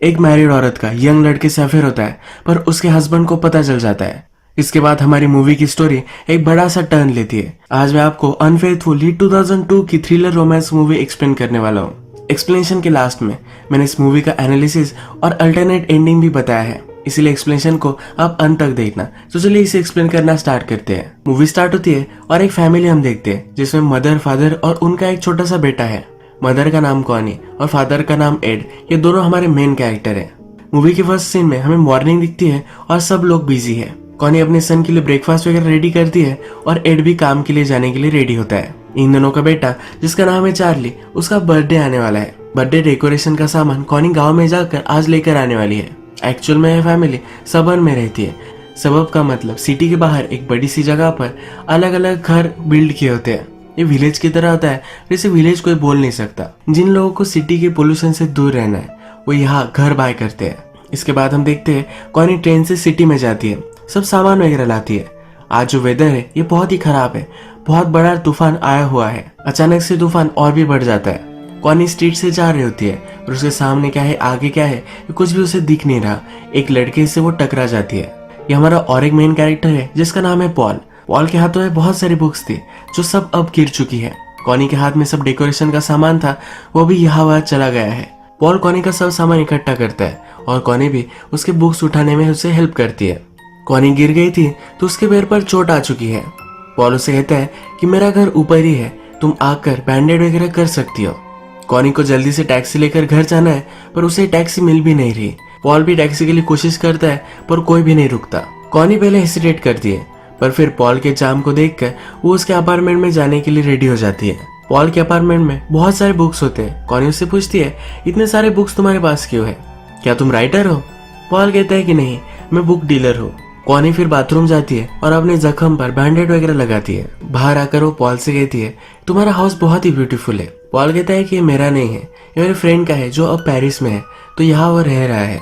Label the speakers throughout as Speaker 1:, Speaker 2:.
Speaker 1: एक मैरिड औरत का यंग लड़के से अफेयर होता है, पर उसके हस्बैंड को पता चल जाता है। इसके बाद हमारी मूवी की स्टोरी एक बड़ा सा टर्न लेती है। आज मैं आपको अनफेथफुली 2002 की थ्रिलर रोमांस मूवी एक्सप्लेन करने वाला हूँ। एक्सप्लेनेशन के लास्ट में मैंने इस मूवी का एनालिसिस और अल्टरनेट एंडिंग भी बताया है, इसीलिए एक्सप्लेनेशन को आप अंत तक देखना। तो चलिए इसे एक्सप्लेन करना स्टार्ट करते हैं। मूवी स्टार्ट होती है और एक फैमिली हम देखते हैं जिसमें मदर, फादर और उनका एक छोटा सा बेटा है। मदर का नाम कॉनी और फादर का नाम एड। ये दोनों हमारे मेन कैरेक्टर हैं। मूवी के फर्स्ट सीन में हमें मॉर्निंग दिखती है और सब लोग बिजी है। कॉनी अपने सन के लिए ब्रेकफास्ट वगैरह रेडी करती है और एड भी काम के लिए जाने के लिए रेडी होता है। इन दोनों का बेटा जिसका नाम है चार्ली, उसका बर्थडे आने वाला है। बर्थडे डेकोरेशन का सामान कॉनी गाँव में जाकर आज लेकर आने वाली है। एक्चुअल में यह फैमिली सबर्ब में रहती है। सबर्ब का मतलब सिटी के बाहर एक बड़ी सी जगह पर अलग अलग घर बिल्ड किए होते हैं। ये विलेज की तरह होता है, जैसे विलेज कोई बोल नहीं सकता। जिन लोगों को सिटी के पोल्यूशन से दूर रहना है वो यहाँ घर बाय करते हैं। इसके बाद हम देखते हैं कॉनी ट्रेन से सिटी में जाती है, सब सामान वगैरह लाती है। आज जो वेदर है ये बहुत ही खराब है, बहुत बड़ा तूफान आया हुआ है। अचानक से तूफान और भी बढ़ जाता है। कॉनी स्ट्रीट से जा रही होती है और उसके सामने क्या है, आगे क्या है, कुछ भी उसे दिख नहीं रहा। एक लड़के से वो टकरा जाती है। ये हमारा और एक मेन कैरेक्टर है जिसका नाम है पॉल। पॉल के हाथों में बहुत सारी बुक्स थी जो सब अब गिर चुकी है। कॉनी के हाथ में सब डेकोरेशन का सामान था, वो भी यहाँ वहाँ चला गया है। पॉल कॉनी का सब सामान इकट्ठा करता है और कॉनी भी उसके बुक्स उठाने में उसे हेल्प करती है। कॉनी गिर गई थी तो उसके पैर पर चोट आ चुकी है। पॉल उसे कहता है कि मेरा घर ऊपर ही है, तुम आकर बैंडेड वगैरह कर सकती हो। कॉनी को जल्दी से टैक्सी लेकर घर जाना है, पर उसे टैक्सी मिल भी नहीं रही। पॉल भी टैक्सी के लिए कोशिश करता है पर कोई भी नहीं रुकता। कॉनी पहले हेसिटेट करती है, पर फिर पॉल के जाम को देखकर वो उसके अपार्टमेंट में जाने के लिए रेडी हो जाती है। पॉल के अपार्टमेंट में बहुत सारे बुक्स होते हैं। कॉनी उससे पूछती है, इतने सारे बुक्स तुम्हारे पास क्यों है? क्या तुम राइटर हो? पॉल कहता है कि नहीं, मैं बुक डीलर हूँ। कॉनी फिर बाथरूम जाती है और अपने जख्म पर बैंडेड वगैरह लगाती है। बाहर आकर वो पॉल से कहती है, तुम्हारा हाउस बहुत ही ब्यूटीफुल है। पॉल कहता है कि ये मेरा नहीं है, ये मेरे फ्रेंड का है जो अब पेरिस में है, तो यहाँ वो रह रहा है।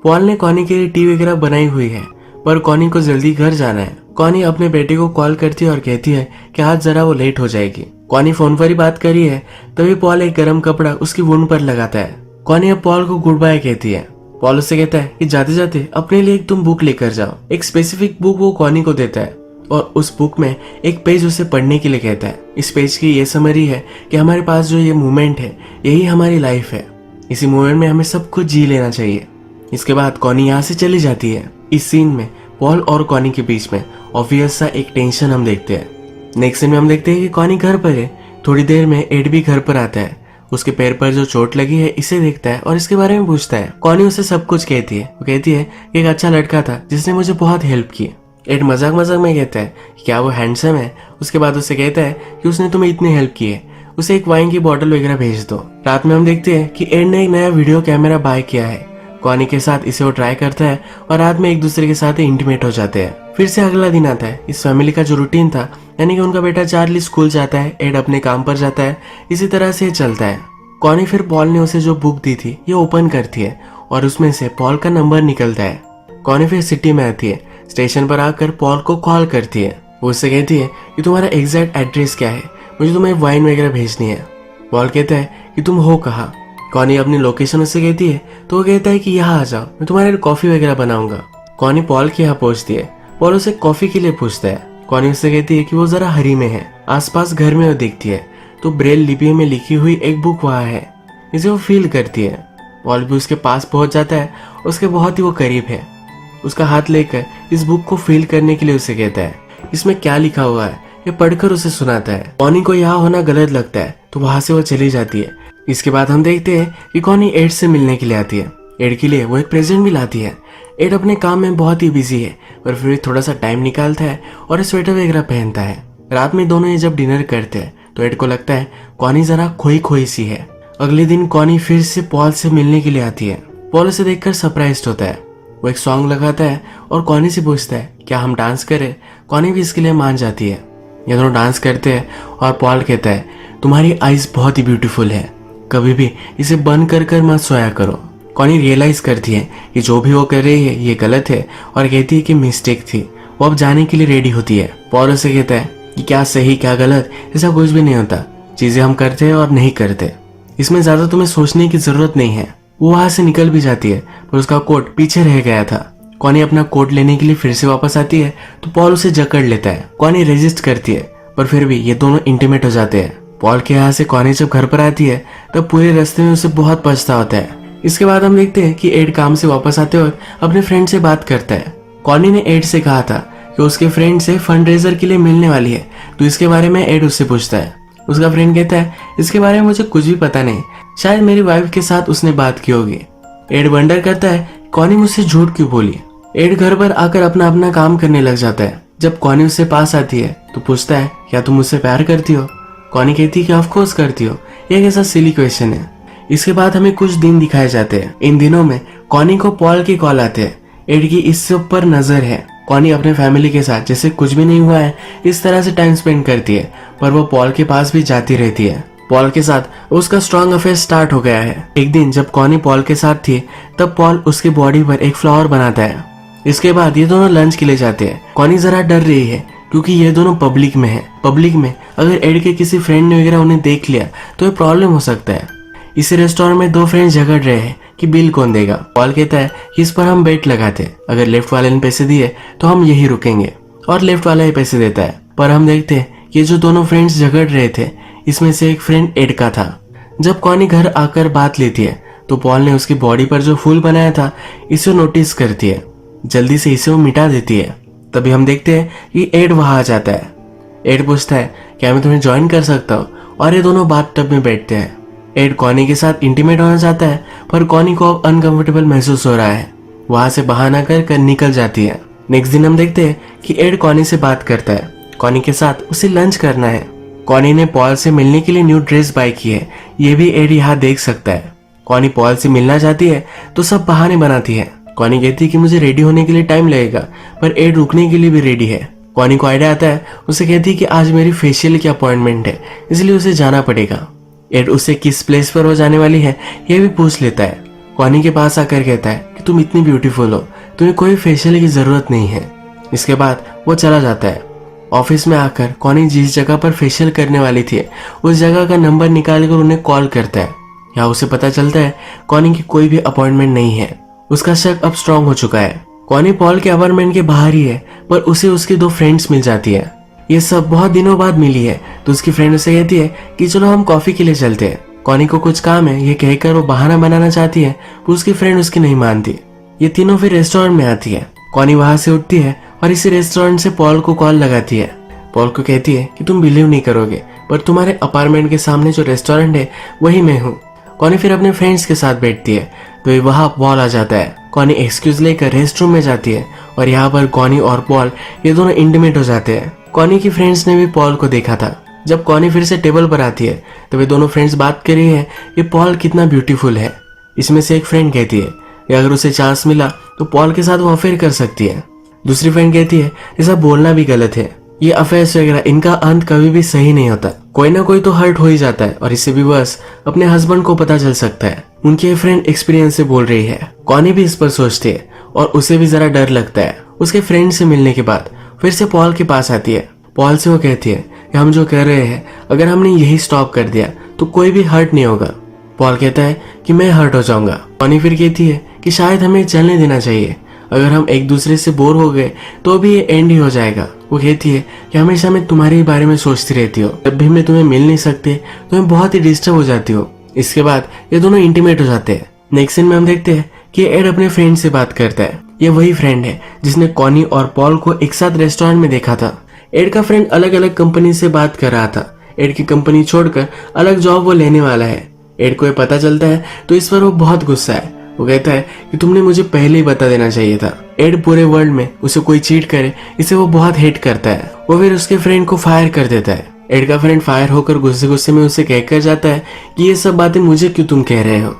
Speaker 1: पॉल ने कॉनी के लिए टी वगैरह बनाई हुई है, पर कॉनी को जल्दी घर जाना है। कॉनी अपने बेटे को कॉल करती है और कहती है कि आज जरा वो लेट हो जाएगी। कॉनी फोन पर ही बात करी है, तभी पॉल एक गर्म कपड़ा उसकी वुंड पर लगाता है। कॉनी अब पॉल को गुड बाय कहती है। पॉल उससे कहता है कि जाते जाते अपने लिए एक तुम बुक लेकर जाओ। एक स्पेसिफिक बुक वो कॉनी को देता है और उस बुक में एक पेज उसे पढ़ने के लिए कहता है। इस पेज की ये समरी है कि हमारे पास जो ये मूवमेंट है यही हमारी लाइफ है, इसी मूवमेंट में हमें सब कुछ जी लेना चाहिए। इसके बाद कॉनी यहाँ से चली जाती है। इस सीन में पॉल और कॉनी के बीच में ऑब्वियस सा एक टेंशन हम देखते हैं। नेक्स्ट सीन में हम देखते हैं कि कॉनी घर पर है। थोड़ी देर में एड भी घर पर आता है। उसके पैर पर जो चोट लगी है इसे देखता है और इसके बारे में पूछता है। कॉनी उसे सब कुछ कहती है। वो कहती है कि एक अच्छा लड़का था जिसने मुझे बहुत हेल्प की। एड मजाक मजाक में कहता है क्या वो हैंडसम है। उसके बाद उससे कहता है कि उसने तुम्हें इतनी हेल्प की है, उसे एक वाइन की बोतल वगैरह भेज दो। रात में हम देखते हैं कि एड ने एक नया वीडियो कैमरा बाय किया है। कॉनी के साथ इसे वो ट्राई करता है और रात में एक दूसरे के साथ इंटीमेट हो जाते हैं। फिर से अगला दिन आता है। इस फैमिली का जो रूटीन था, यानी कि उनका बेटा चार्ली स्कूल जाता है, एड अपने काम पर जाता है, इसी तरह से चलता है। कॉनी फिर पॉल ने उसे जो बुक दी थी ये ओपन करती है और उसमें से पॉल का नंबर निकलता है। कॉनी फिर सिटी में आती है। स्टेशन पर आकर पॉल को कॉल करती है। वो उससे कहती है कि तुम्हारा एग्जैक्ट एड्रेस क्या है, मुझे तुम्हें वाइन वगैरह भेजनी है। पॉल कहता है कि तुम हो कहाँ। कॉनी अपनी लोकेशन उससे कहती है तो वो कहता है कि यहाँ आ जाओ, मैं तुम्हारे लिए कॉफी वगैरह बनाऊंगा। कॉनी पॉल के यहाँ पहुंचती है। पॉल उसे कॉफी के लिए पूछता है। कॉनी उससे कहती है कि वो जरा हरी में है। आसपास घर में वो देखती है तो ब्रेल लिपि में लिखी हुई एक बुक वहाँ है, इसे वो फील करती है। पॉल भी उसके पास पहुंच जाता है, उसके बहुत ही वो करीब है। उसका हाथ लेकर इस बुक को फील करने के लिए उसे कहता है इसमें क्या लिखा हुआ है ये पढ़कर उसे सुनाता है। कॉनी को यहाँ होना गलत लगता है तो वहां से वो चली जाती है। इसके बाद हम देखते हैं कि कॉनी एड से मिलने के लिए आती है। एड के लिए वो एक प्रेजेंट भी लाती है। एड अपने काम में बहुत ही बिजी है, पर फिर थोड़ा सा टाइम निकालता है और स्वेटर वगैरह पहनता है। रात में दोनों ये जब डिनर करते हैं तो एड को लगता है कॉनी जरा खोई खोई सी है। अगले दिन कॉनी फिर से पॉल से मिलने के लिए आती है। पॉल उसे देखकर सरप्राइज्ड होता है। वो एक सॉन्ग लगाता है और कॉनी से पूछता है क्या हम डांस करें। कॉनी भी इसके लिए मान जाती है। ये दोनों डांस करते हैं और पॉल कहता है तुम्हारी आईज बहुत ही ब्यूटीफुल है, कभी भी इसे बंद कर कर मत सोया करो। कॉनी रियलाइज करती है कि जो भी वो कर रही है ये गलत है और कहती है कि मिस्टेक थी। वो अब जाने के लिए रेडी होती है। पॉल उसे कहता है कि क्या सही क्या गलत ऐसा कुछ भी नहीं होता, चीजें हम करते हैं और नहीं करते, इसमें ज्यादा तुम्हें सोचने की जरूरत नहीं है। वो वहां से निकल भी जाती है पर उसका कोट पीछे रह गया था। कॉनी अपना कोट लेने के लिए फिर से वापस आती है तो पॉल उसे जकड़ लेता है। कॉनी रेजिस्ट करती है पर फिर भी ये दोनों इंटीमेट हो जाते हैं। पॉल के यहाँ से कॉनी जब घर पर आती है तब पूरे रास्ते में उसे बहुत पछता होता है। इसके बाद हम देखते हैं कि एड काम से वापस आते वक्त अपने फ्रेंड से बात करता है। कॉनी ने एड से कहा था कि उसके फ्रेंड से फंड रेजर के लिए मिलने वाली है, तो इसके बारे में एड उससे पूछता है। उसका फ्रेंड कहता है इसके बारे में मुझे कुछ भी पता नहीं, शायद मेरी वाइफ के साथ उसने बात की होगी। एड वंडर करता है कॉनी मुझसे झूठ क्यों बोली। एड घर पर आकर अपना अपना काम करने लग जाता है। जब कॉनी उससे पास आती है तो पूछता है क्या तुम मुझसे प्यार करती हो। कॉनी कहती है कि ऑफ कोर्स करती हो। ये कैसा सिली क्वेश्चन है। इसके बाद हमें कुछ दिन दिखाए जाते हैं। इन दिनों में कॉनी को पॉल की कॉल आते हैं। एड की इससे ऊपर नजर है। कॉनी अपने फैमिली के साथ जैसे कुछ भी नहीं हुआ है इस तरह से टाइम स्पेंड करती है, पर वो पॉल के पास भी जाती रहती है। पॉल के साथ उसका स्ट्रॉन्ग अफेयर स्टार्ट हो गया है। एक दिन जब कॉनी पॉल के साथ थी तब पॉल उसकी बॉडी पर एक फ्लावर बनाता है। इसके बाद ये दोनों लंच के लिए जाते हैं। कॉनी जरा डर रही है क्योंकि ये दोनों पब्लिक में है। पब्लिक में अगर एड के किसी फ्रेंड ने वगैरह उन्हें देख लिया तो ये प्रॉब्लम हो सकता है। इसी रेस्टोरेंट में दो फ्रेंड्स झगड़ रहे हैं कि बिल कौन देगा। पॉल कहता है कि इस पर हम बेट लगाते, अगर लेफ्ट वाले ने पैसे दिए तो हम यही रुकेंगे, और लेफ्ट वाला ही पैसे देता है। पर हम देखते हैं कि जो दोनों फ्रेंड्स झगड़ रहे थे इसमें से एक फ्रेंड एड का था। जब कॉनी घर आकर बात लेती है तो पॉल ने उसकी बॉडी पर जो फूल बनाया था इसे नोटिस करती है। जल्दी से इसे वो मिटा देती है। तभी हम देखते हैं कि एड वहां आ जाता है। एड पूछता है क्या मैं तुम्हें ज्वाइन कर सकता हूँ, और ये दोनों बाथ टब में बैठते हैं। एड कॉनी के साथ इंटीमेट होना चाहता है पर कॉनी को अब अनकंफर्टेबल महसूस हो रहा है। वहां से बहाना कर निकल जाती है। नेक्स्ट दिन हम देखते हैं कि एड कॉनी से बात करता है। कॉनी के साथ उसे लंच करना है। कॉनी ने पॉल से मिलने के लिए न्यू ड्रेस बाय की है, ये भी एड यहाँ देख सकता है। कॉनी पॉल से मिलना चाहती है तो सब बहाने बनाती है। कॉनी कहती है कि मुझे रेडी होने के लिए टाइम लगेगा, पर एड रुकने के लिए भी रेडी है। कॉनी को आइडिया आता है। उसे कहती है कि आज मेरी फेशियल की अपॉइंटमेंट है इसलिए उसे जाना पड़ेगा। एड उससे किस प्लेस पर वो जाने वाली है ये भी पूछ लेता है। कॉनी के पास आकर कहता है कि तुम इतनी ब्यूटीफुल हो, तुम्हें कोई फेशियल की जरूरत नहीं है। इसके बाद वो चला जाता है। ऑफिस में आकर कॉनी जिस जगह पर फेशियल करने वाली थी उस जगह का नंबर निकालकर उन्हें कॉल करता है। यहाँ उसे पता चलता है कॉनी की कोई भी अपॉइंटमेंट नहीं है। उसका शक अब स्ट्रांग हो चुका है। कॉनी पॉल के अपार्टमेंट के बाहर ही है पर उसे उसकी दो फ्रेंड्स मिल जाती है। ये सब बहुत दिनों बाद मिली है तो उसकी फ्रेंड उसे कहती है कि चलो हम कॉफी के लिए चलते हैं। कॉनी को कुछ काम है ये कहकर वो बहाना बनाना चाहती है पर उसकी फ्रेंड उसकी नहीं मानती। ये तीनों फिर रेस्टोरेंट में आती है। कॉनी वहां से उठती है और इसी रेस्टोरेंट से पॉल को कॉल लगाती है। पॉल को कहती है कि तुम बिलीव नहीं करोगे पर तुम्हारे अपार्टमेंट के सामने जो रेस्टोरेंट है वही मैं हूँ। कॉनी फिर अपने फ्रेंड्स के साथ बैठती है तो वहां पॉल आ जाता है। कॉनी एक्सक्यूज लेकर रेस्टरूम में जाती है और यहाँ पर कॉनी और पॉल ये दोनों इंटीमेट हो जाते हैं। कॉनी की फ्रेंड्स ने भी पॉल को देखा था। जब कॉनी फिर से टेबल पर आती है तो वे दोनों फ्रेंड्स बात कर रही है ये पॉल कितना ब्यूटीफुल है। इसमें से एक फ्रेंड कहती है कि अगर उसे चांस मिला तो पॉल के साथ वो अफेयर कर सकती है। दूसरी फ्रेंड कहती है ऐसा बोलना भी गलत है, ये अफेयर्स वगैरह इनका अंत कभी भी सही नहीं होता, कोई ना कोई तो हर्ट हो ही जाता है और इससे भी बस अपने हस्बैंड को पता चल सकता है। उनकी फ्रेंड एक्सपीरियंस से बोल रही है। कॉनी भी इस पर सोचती है और उसे भी जरा डर लगता है। उसके फ्रेंड से मिलने के बाद फिर से पॉल के पास आती है। पॉल से वो कहती है कि हम जो कर रहे हैं अगर हमने यही स्टॉप कर दिया तो कोई भी हर्ट नहीं होगा। पॉल कहता है कि मैं हर्ट हो जाऊंगा। कॉनी फिर कहती है कि शायद हमें चलने देना चाहिए, अगर हम एक दूसरे से बोर हो गए तो भी ये एंड ही हो जाएगा। वो कहती है कि हमेशा मैं तुम्हारे ही बारे में सोचती रहती हूँ, जब भी मैं तुम्हें मिल नहीं सकती तो मैं बहुत ही डिस्टर्ब हो जाती हूँ। इसके बाद ये दोनों इंटीमेट हो जाते हैं। नेक्स्ट सीन में हम देखते हैं कि एड अपने फ्रेंड से बात करता है। ये वही फ्रेंड है जिसने कॉनी और पॉल को एक साथ रेस्टोरेंट में देखा था। एड का फ्रेंड अलग अलग कंपनी से बात कर रहा था। एड की कंपनी छोड़कर अलग जॉब वो लेने वाला है। एड को ये पता चलता है तो इस पर वो बहुत गुस्सा है। वो कहता है कि तुमने मुझे पहले ही बता देना चाहिए था। एड पूरे वर्ल्ड में उसे कोई चीट करे इसे वो बहुत हेट करता है। वो फिर उसके फ्रेंड को फायर कर देता है। एड का फ्रेंड फायर होकर गुस्से गुस्से में उसे कहकर जाता है कि ये सब बातें मुझे क्यों तुम कह रहे हो,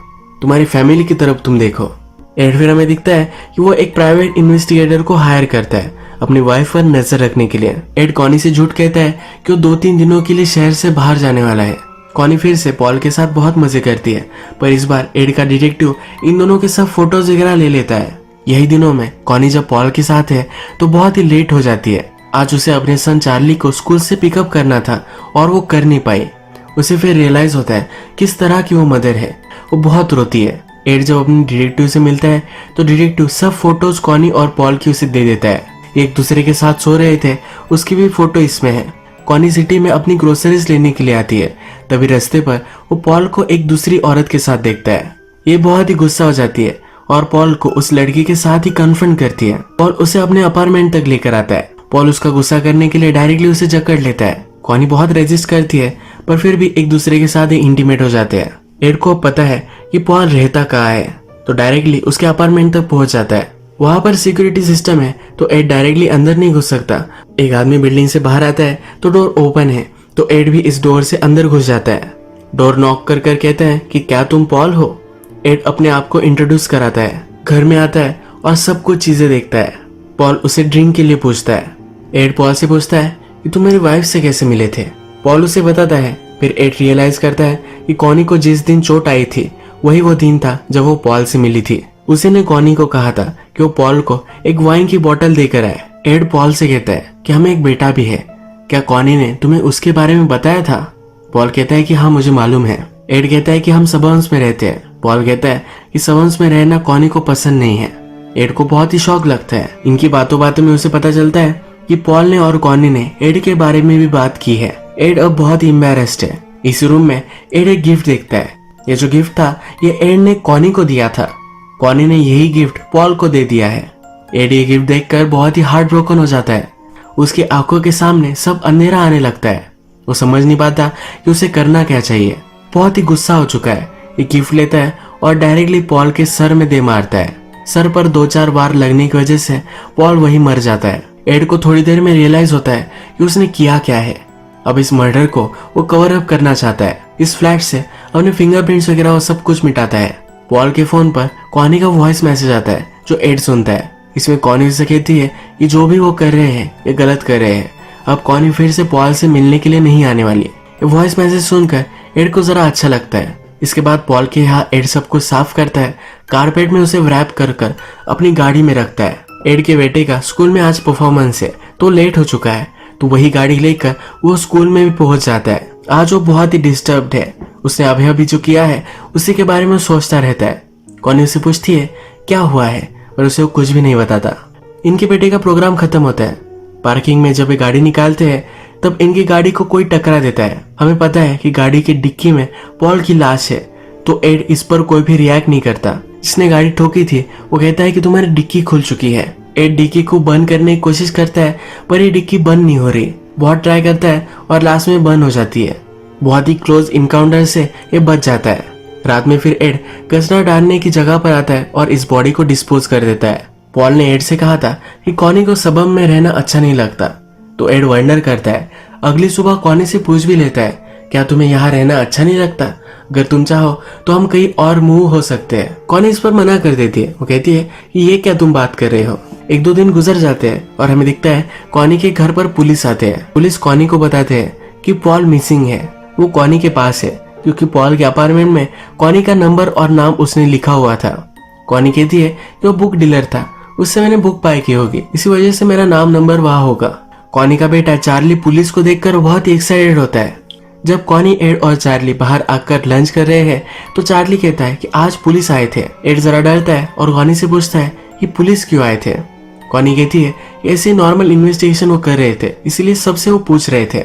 Speaker 1: तुम्हारी फैमिली की तरफ तुम देखो। एड फिर हमें दिखता है कि वो एक प्राइवेट इन्वेस्टिगेटर को हायर करता है अपनी वाइफ पर नजर रखने के लिए। एड कॉनी से झूठ कहता है कि वो 2-3 दिनों के लिए शहर से बाहर जाने वाला है। कॉनी फिर से पॉल के साथ बहुत मजे करती है पर इस बार एड का डिटेक्टिव इन दोनों के सब फोटोज वगैरह ले लेता है। यही दिनों में कॉनी जब पॉल के साथ है तो बहुत ही लेट हो जाती है। आज उसे अपने सन चार्ली को स्कूल से पिकअप करना था और वो कर नहीं पाई। उसे फिर रियलाइज होता है किस तरह की वो मदर है। वो बहुत रोती है। एड जब अपने डिटेक्टिव से मिलता है तो डिटेक्टिव सब फोटोज कॉनी और पॉल की उसे दे देता है। एक दूसरे के साथ सो रहे थे, उसकी भी फोटो इसमें है। कॉनी सिटी में अपनी ग्रोसरीज लेने के लिए आती है, तभी रास्ते पर वो पॉल को एक दूसरी औरत के साथ देखता है। ये बहुत ही गुस्सा हो जाती है और पॉल को उस लड़की के साथ ही कन्फ्रंट करती है। पॉल उसे अपने अपार्टमेंट तक लेकर आता है। पॉल उसका गुस्सा करने के लिए डायरेक्टली उसे जकड़ लेता है। कॉनी बहुत रेजिस्ट करती है, पर फिर भी एक दूसरे के साथ ही इंटीमेट हो जाते हैं। एड को पता है कि पॉल रहता कहाँ है, तो डायरेक्टली उसके अपार्टमेंट तक पहुंच जाता है। वहां पर सिक्योरिटी सिस्टम है, तो एड डायरेक्टली अंदर नहीं घुस सकता। एक आदमी बिल्डिंग से बाहर आता है तो डोर ओपन है, तो एड भी इस डोर से अंदर घुस जाता है। डोर नॉक कर कर कहता है कि क्या तुम पॉल हो। एड अपने आप को इंट्रोड्यूस कराता है, घर में आता है और सब कुछ चीजें देखता है। पॉल उसे ड्रिंक के लिए पूछता है। एड पॉल से पूछता है कि तुम मेरी वाइफ से कैसे मिले थे। पॉल उसे बताता है। फिर एड रियलाइज करता है कि कॉनी को जिस दिन चोट आई थी वही वो दिन था जब वो पॉल से मिली थी। उसी ने कॉनी को कहा था कि वो पॉल को एक वाइन की बोतल देकर आए। एड पॉल से कहता है कि हमें एक बेटा भी है, क्या कॉनी ने तुम्हें उसके बारे में बताया था। पॉल कहता है कि हाँ मुझे मालूम है। एड कहता है कि हम सबर्ब्स में रहते हैं। पॉल कहता है कि सबर्ब्स में रहना कॉनी को पसंद नहीं है। एड को बहुत ही शौक लगता है। इनकी बातों बातों में उसे पता चलता है कि पॉल ने और कॉनी ने एड के बारे में भी बात की है। एड अब बहुत ही एम्बैरेस्ड है। इस रूम में एड एक गिफ्ट देखता है। ये जो गिफ्ट था ये एड ने कॉनी को दिया था। कॉनी ने यही गिफ्ट पॉल को दे दिया है। एड ये गिफ्ट देखकर बहुत ही हार्ट ब्रोकन हो जाता है। उसकी आंखों के सामने सब अंधेरा आने लगता है। वो समझ नहीं पाता कि उसे करना क्या चाहिए। बहुत ही गुस्सा हो चुका है। ये गिफ्ट लेता है और डायरेक्टली पॉल के सर में दे मारता है। सर पर 2-4 बार लगने की वजह से पॉल वही मर जाता है। एड को थोड़ी देर में रियलाइज होता है कि उसने किया क्या है। अब इस मर्डर को वो कवर अप करना चाहता है। इस फ्लैट से अपने फिंगरप्रिंट्स वगैरह वो सब कुछ मिटाता है। पॉल के फोन पर कॉनी का वॉइस मैसेज आता है जो एड सुनता है। इसमें कॉनी से कहती है कि जो भी वो कर रहे हैं ये गलत कर रहे हैं। अब कॉनी फिर से पॉल से मिलने के लिए नहीं आने वाली। ये वॉइस मैसेज सुनकर एड को जरा अच्छा लगता है। इसके बाद पॉल के यहाँ एड सब कुछ साफ करता है। कारपेट में उसे रैप कर कर अपनी गाड़ी में रखता है। एड के बेटे का स्कूल में आज परफॉर्मेंस है तो लेट हो चुका है, तो वही गाड़ी लेकर वो स्कूल में भी पहुंच जाता है। आज वो बहुत ही डिस्टर्ब्ड है। उसने अभी अभी जो किया है उसी के बारे में सोचता रहता है। कॉनी उसे पूछती है क्या हुआ है, पर उसे वो कुछ भी नहीं बताता। इनके बेटे का प्रोग्राम खत्म होता है। पार्किंग में जब ये गाड़ी निकालते हैं तब इनकी गाड़ी को कोई टकरा देता है। हमें पता है कि गाड़ी की डिक्की में पॉल की लाश है, तो एड इस पर कोई भी रिएक्ट नहीं करता। जिसने गाड़ी ठोकी थी वो कहता है कि तुम्हारी डिक्की खुल चुकी है। एड डिक्की को बंद करने की कोशिश करता है, पर ये डिक्की बंद नहीं हो रही। बहुत ट्राई करता है और लास्ट में बंद हो जाती है। बहुत ही क्लोज इनकाउंटर से ये बच जाता है। रात में फिर एड कचरा डालने की जगह पर आता है और इस बॉडी को डिस्पोज कर देता है। पॉल ने एड से कहा था कि कॉनी को सबब में रहना अच्छा नहीं लगता, तो एड वंडर करता है। अगली सुबह कॉनी से पूछ भी लेता है क्या तुम्हें यहाँ रहना अच्छा नहीं लगता, अगर तुम चाहो तो हम कहीं और मूव हो सकते हैं। कॉनी इस पर मना कर देती है। वो कहती है कि ये क्या तुम बात कर रहे हो। 1-2 दिन गुजर जाते हैं और हमें दिखता है कॉनी के घर पर पुलिस आते हैं। पुलिस कॉनी को बताते हैं कि पॉल मिसिंग है। वो कॉनी के पास है क्योंकि पॉल के अपार्टमेंट में कॉनी का नंबर और नाम उसने लिखा हुआ था। कॉनी कहती है कि वो बुक डीलर था, उससे मैंने बुक पाई की होगी, इसी वजह से मेरा नाम नंबर वहां होगा। कॉनी का बेटा चार्ली पुलिस को देखकर बहुत ही एक्साइटेड होता है। जब कॉनी, एड और चार्ली बाहर आकर लंच कर रहे हैं तो चार्ली कहता है कि आज पुलिस आए थे। एड जरा डरता है और कॉनी से पूछता है कि पुलिस क्यों आए थे। कॉनी कहती है ऐसे नॉर्मल इन्वेस्टिगेशन वो कर रहे थे, इसीलिए सबसे वो पूछ रहे थे।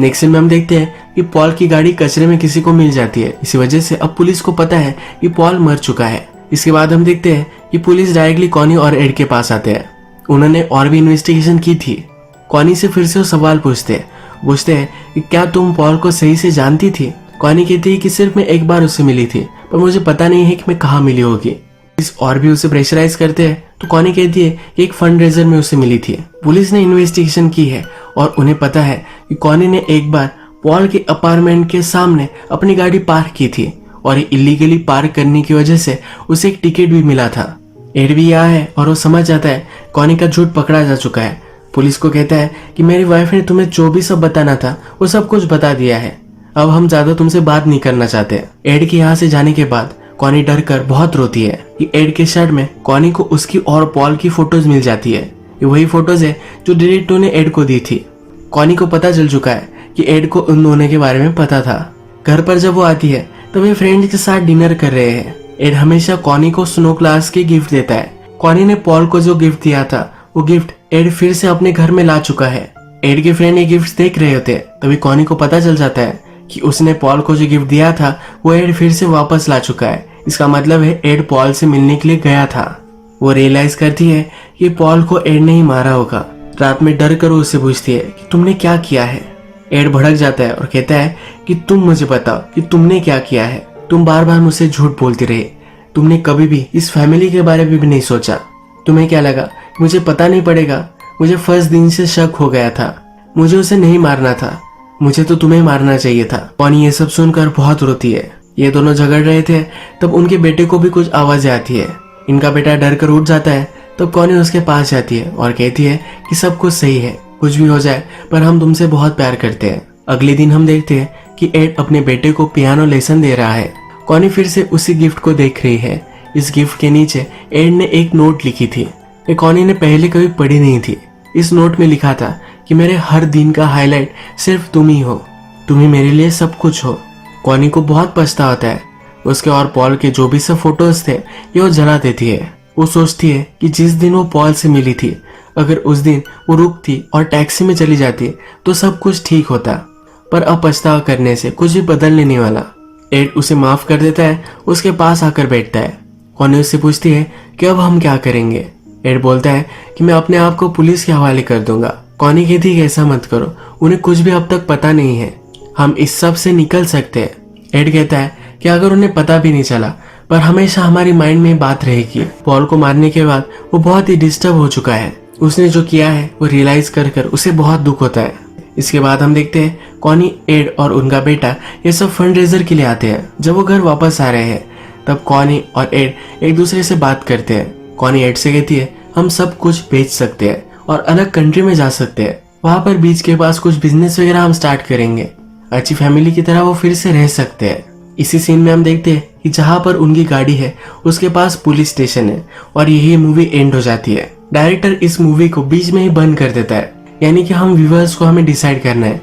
Speaker 1: नेक्स्ट सीन में हम देखते हैं कि पॉल की गाड़ी कचरे में किसी को मिल जाती है। इसी वजह से अब पुलिस को पता है कि पॉल मर चुका है। इसके बाद हम देखते हैं कि पुलिस डायरेक्टली कॉनी और एड के पास आते हैं। उन्होंने और भी इन्वेस्टिगेशन की थी। कॉनी से फिर से वो सवाल पूछते हैं कि क्या तुम पॉल को सही से जानती थी। कॉनी कहती है कि सिर्फ मैं एक बार उससे मिली थी, पर मुझे पता नहीं है कि मैं कहाँ मिली होगी। इस और भी उसे प्रेशराइज करते हैं तो कॉनी कहती है कि एक फंड रेजर में उसे मिली थी। पुलिस ने इन्वेस्टिगेशन की है और उन्हें पता है कि कॉनी ने एक बार पॉल के अपार्टमेंट के सामने अपनी गाड़ी पार्क की थी और इलीगली पार्क करने की वजह से उसे एक टिकट भी मिला था। एड भी यहाँ है और वो समझ जाता है कॉनी का झूठ पकड़ा जा चुका है। पुलिस को कहता है कि मेरी वाइफ ने तुम्हें जो भी सब बताना था वो सब कुछ बता दिया है, अब हम ज्यादा तुमसे बात नहीं करना चाहते। एड के यहाँ से जाने के बाद कॉनी डर कर बहुत रोती है कि एड के शर्ट में कॉनी को उसकी और पॉल की फोटोज मिल जाती है। ये वही फोटोज है जो डिटेक्टिव ने एड को दी थी। कॉनी को पता चल चुका है कि एड को उन दोनों के बारे में पता था। घर पर जब वो आती है तब वे फ्रेंड्स के साथ डिनर कर रहे हैं। एड हमेशा कॉनी को स्नो क्लास की गिफ्ट देता है। कॉनी ने पॉल को जो गिफ्ट दिया था वो गिफ्ट एड फिर से अपने घर में ला चुका है। एड के फ्रेंड ये गिफ्ट देख रहे होते हैं, तभी कॉनी को पता चल जाता है कि उसने पॉल को जो गिफ्ट दिया था वो एड फिर से वापस ला चुका है। इसका मतलब है एड पॉल से मिलने के लिए गया था। वो रियलाइज करती है कि पॉल को एड ने ही मारा होगा। रात में डर कर वो उससे पूछती है कि तुमने क्या किया है। एड भड़क जाता है और कहता है कि तुम मुझे बताओ कि तुमने क्या किया है। तुम बार बार मुझसे झूठ बोलती रही, तुमने कभी भी इस फैमिली के बारे में भी नहीं सोचा। तुम्हें क्या लगा मुझे पता नहीं पड़ेगा? मुझे फर्स्ट दिन से शक हो गया था, मुझे उसे नहीं मारना था, मुझे तो तुम्हें मारना चाहिए था। कॉनी ये सब सुनकर बहुत रोती है। ये दोनों झगड़ रहे थे तब उनके बेटे को भी कुछ आवाजें आती है। इनका बेटा डर कर उठ जाता है। तब कॉनी उसके पास जाती है और कहती है कि सब कुछ सही है, कुछ भी हो जाए पर हम तुमसे बहुत प्यार करते हैं। अगले दिन हम देखते हैं कि एड अपने बेटे को पियानो लेसन दे रहा है। कॉनी फिर से उसी गिफ्ट को देख रही है। इस गिफ्ट के नीचे एड ने एक नोट लिखी थी। ये कॉनी ने पहले कभी पढ़ी नहीं थी। इस नोट में लिखा था कि मेरे हर दिन का हाईलाइट सिर्फ तुम ही हो, तुम ही मेरे लिए सब कुछ हो। कॉनी को बहुत पछता होता है। उसके और पॉल के जो भी सब फोटोज थे ये वो जला देती है। वो सोचती है कि जिस दिन वो पॉल से मिली थी, अगर उस दिन वो रुकती और टैक्सी में चली जाती तो सब कुछ ठीक होता, पर अब पछतावा करने से कुछ भी बदलने नहीं वाला। एड उसे माफ कर देता है, उसके पास आकर बैठता है। कॉनी उससे पूछती है कि अब हम क्या करेंगे। एड बोलता है कि मैं अपने आप को पुलिस के हवाले कर दूंगा। कॉनी कहती है ऐसा मत करो, उन्हें कुछ भी अब तक पता नहीं है, हम इस सब से निकल सकते हैं। एड कहता है कि अगर उन्हें पता भी नहीं चला पर हमेशा हमारी माइंड में बात रहेगी। पॉल को मारने के बाद वो बहुत ही डिस्टर्ब हो चुका है। उसने जो किया है वो रियलाइज कर कर उसे बहुत दुख होता है। इसके बाद हम देखते हैं कॉनी, एड और उनका बेटा ये सब फंड रेजर के लिए आते हैं। जब वो घर वापस आ रहे हैं तब कॉनी और एड एक दूसरे से बात करते हैं। कॉनी एड से कहती है हम सब कुछ बेच सकते हैं और अलग कंट्री में जा सकते हैं, वहां पर बीच के पास कुछ बिजनेस वगैरह हम स्टार्ट करेंगे, अच्छी फैमिली की तरह वो फिर से रह सकते हैं। इसी सीन में हम देखते हैं कि जहां पर उनकी गाड़ी है उसके पास पुलिस स्टेशन है और यही मूवी एंड हो जाती है। डायरेक्टर इस मूवी को बीच में ही बंद कर देता है, यानी कि हम व्यूअर्स को हमें डिसाइड करना है।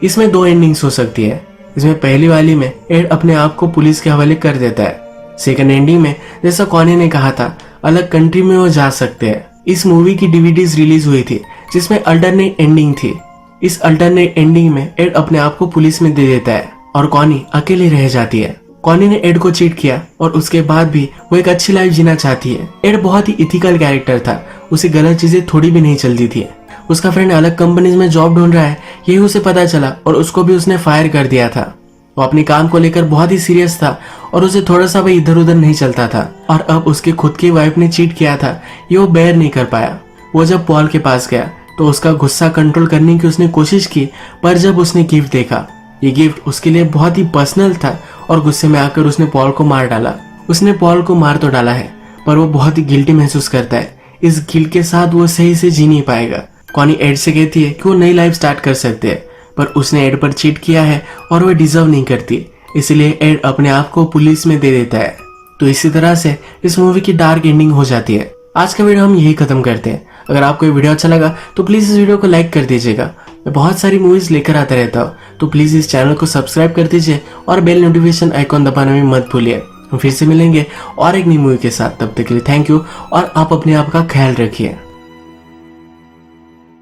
Speaker 1: इसमें दो एंडिंग्स हो सकती है। इसमें पहली वाली में एड अपने आप को पुलिस के हवाले कर देता है। सेकंड एंडिंग में जैसा कॉनी ने कहा था अलग कंट्री में वो जा सकते हैं। इस मूवी की डीवीडीज रिलीज हुई थी जिसमें अल्टरनेट एंडिंग थी। इस अल्टरनेट एंडिंग में एड अपने आप को पुलिस में दे देता है और कॉनी अकेली रह जाती है। कॉनी ने एड को चीट किया और उसके बाद भी वो एक अच्छी लाइफ जीना चाहती है। एड बहुत ही इथिकल कैरेक्टर था, उसे गलत चीजें थोड़ी भी नहीं चलती थी। उसका फ्रेंड अलग कंपनीज में जॉब ढूंढ रहा है, यही उसे पता चला और उसको भी उसने फायर कर दिया था। वो अपने काम को लेकर बहुत ही सीरियस था और उसे थोड़ा सा भी इधर उधर नहीं चलता था। और अब उसके खुद की वाइफ ने चीट किया था, ये वो बेयर नहीं कर पाया। वो जब पॉल के पास गया तो उसका गुस्सा कंट्रोल करने की उसने कोशिश की, पर जब उसने गिफ्ट देखा, ये गिफ्ट उसके लिए बहुत ही पर्सनल था और गुस्से में आकर उसने पॉल को मार डाला। उसने पॉल को मार तो डाला है पर वो बहुत ही गिल्टी महसूस करता है। इस गिल्ट के साथ वो सही से जी नहीं पाएगा। कॉनी एड से कहती है कि वो नई लाइफ स्टार्ट कर सकते हैं, पर उसने एड पर चीट किया है और वो डिजर्व नहीं करती, इसलिए एड अपने आप को पुलिस में दे देता है। तो इसी तरह से इस मूवी की डार्क एंडिंग हो जाती है। आज का वीडियो हम यही खत्म करते हैं। अगर आपको ये वीडियो अच्छा लगा तो प्लीज इस वीडियो को लाइक कर दीजिएगा। मैं बहुत सारी मूवीज लेकर आता रहता हूँ, तो प्लीज इस चैनल को सब्सक्राइब कर दीजिए और बेल नोटिफिकेशन आइकॉन दबाना भी मत भूलिए। हम फिर से मिलेंगे और एक नई मूवी के साथ, तब तक के लिए थैंक यू और आप अपने आप का ख्याल रखिए।